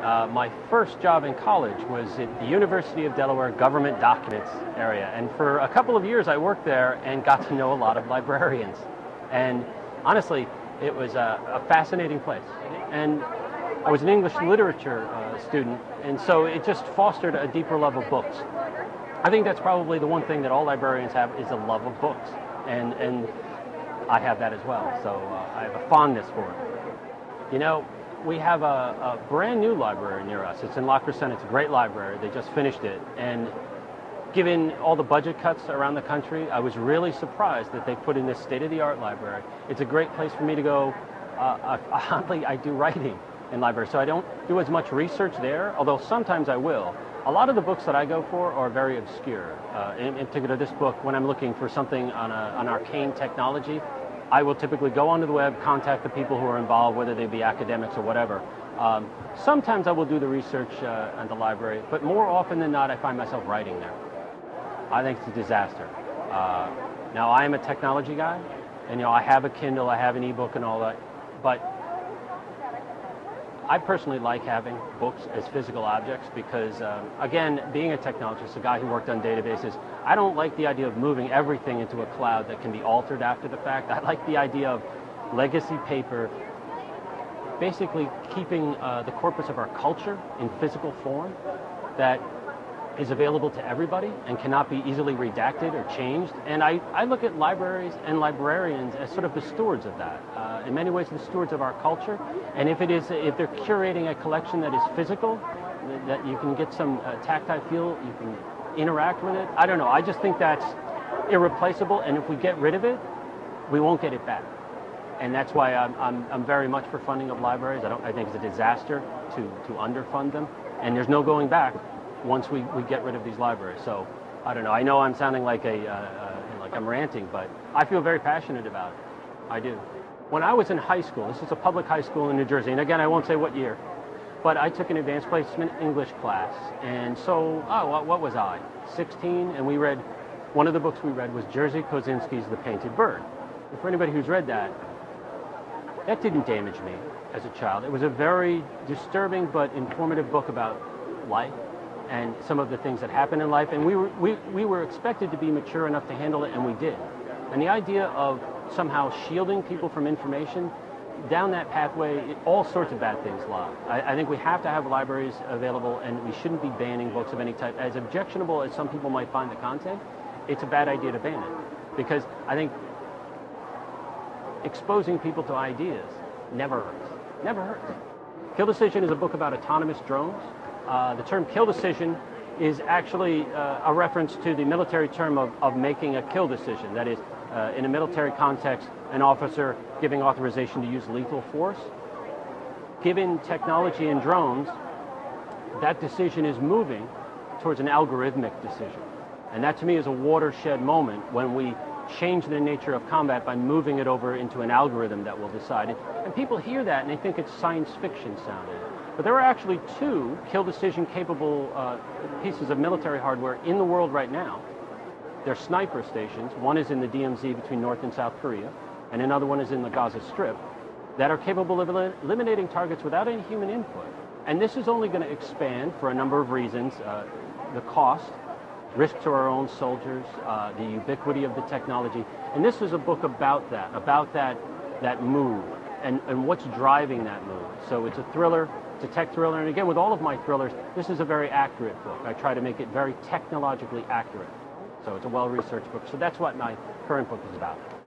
My first job in college was at the University of Delaware Government Documents area, and for a couple of years I worked there and got to know a lot of librarians. And honestly, it was a fascinating place. And I was an English literature student, and so it just fostered a deeper love of books. I think that's probably the one thing that all librarians have is a love of books, and I have that as well, so I have a fondness for it. You know, we have a brand new library near us. It's in La Crescenta. It's a great library. They just finished it, and given all the budget cuts around the country, I was really surprised that they put in this state-of-the-art library. It's a great place for me to go. Oddly, I do writing in libraries, so I don't do as much research there, although sometimes I will. A lot of the books that I go for are very obscure. In particular, this book, when I'm looking for something on an arcane technology, I will typically go onto the web, contact the people who are involved, whether they be academics or whatever. Sometimes I will do the research at the library, but more often than not, I find myself writing there. I think it's a disaster. Now, I am a technology guy, and I have a Kindle, I have an ebook and all that, but I personally like having books as physical objects because, again, being a technologist, a guy who worked on databases, I don't like the idea of moving everything into a cloud that can be altered after the fact. I like the idea of legacy paper, basically keeping the corpus of our culture in physical form that is available to everybody and cannot be easily redacted or changed. And I look at libraries and librarians as sort of the stewards of that. In many ways, the stewards of our culture. And if they're curating a collection that is physical, that you can get some tactile feel, you can interact with it. I don't know. I just think that's irreplaceable. And if we get rid of it, we won't get it back. And that's why I'm very much for funding of libraries. I think it's a disaster to underfund them. And there's no going back once we get rid of these libraries. So I don't know. I know I'm sounding like like I'm ranting, but I feel very passionate about it. I do. When I was in high school, this is a public high school in New Jersey, and again, I won't say what year, but I took an advanced placement English class, and so, what was I, 16, and we read, one of the books we read was Jerzy Kosinski's The Painted Bird. And for anybody who's read that, that didn't damage me as a child. It was a very disturbing but informative book about life and some of the things that happen in life, and we were expected to be mature enough to handle it, and we did. And the idea of somehow shielding people from information, down that pathway, all sorts of bad things lie. I think we have to have libraries available, and we shouldn't be banning books of any type. As objectionable as some people might find the content, it's a bad idea to ban it, because I think exposing people to ideas never hurts. Never hurts. Kill Decision is a book about autonomous drones. The term kill decision is actually a reference to the military term of making a kill decision. That is, in a military context, an officer giving authorization to use lethal force. Given technology and drones, that decision is moving towards an algorithmic decision. And that to me is a watershed moment when we change the nature of combat by moving it over into an algorithm that will decide. And people hear that and they think it's science fiction sounding. But there are actually two kill decision capable pieces of military hardware in the world right now. They're sniper stations. One is in the DMZ between North and South Korea, and another one is in the Gaza Strip, that are capable of eliminating targets without any human input. And this is only going to expand for a number of reasons. The cost, risk to our own soldiers, the ubiquity of the technology. And this is a book about that move and what's driving that move. So it's a thriller, it's a tech thriller, and again, with all of my thrillers, this is a very accurate book. I try to make it very technologically accurate. So it's a well-researched book. So that's what my current book is about.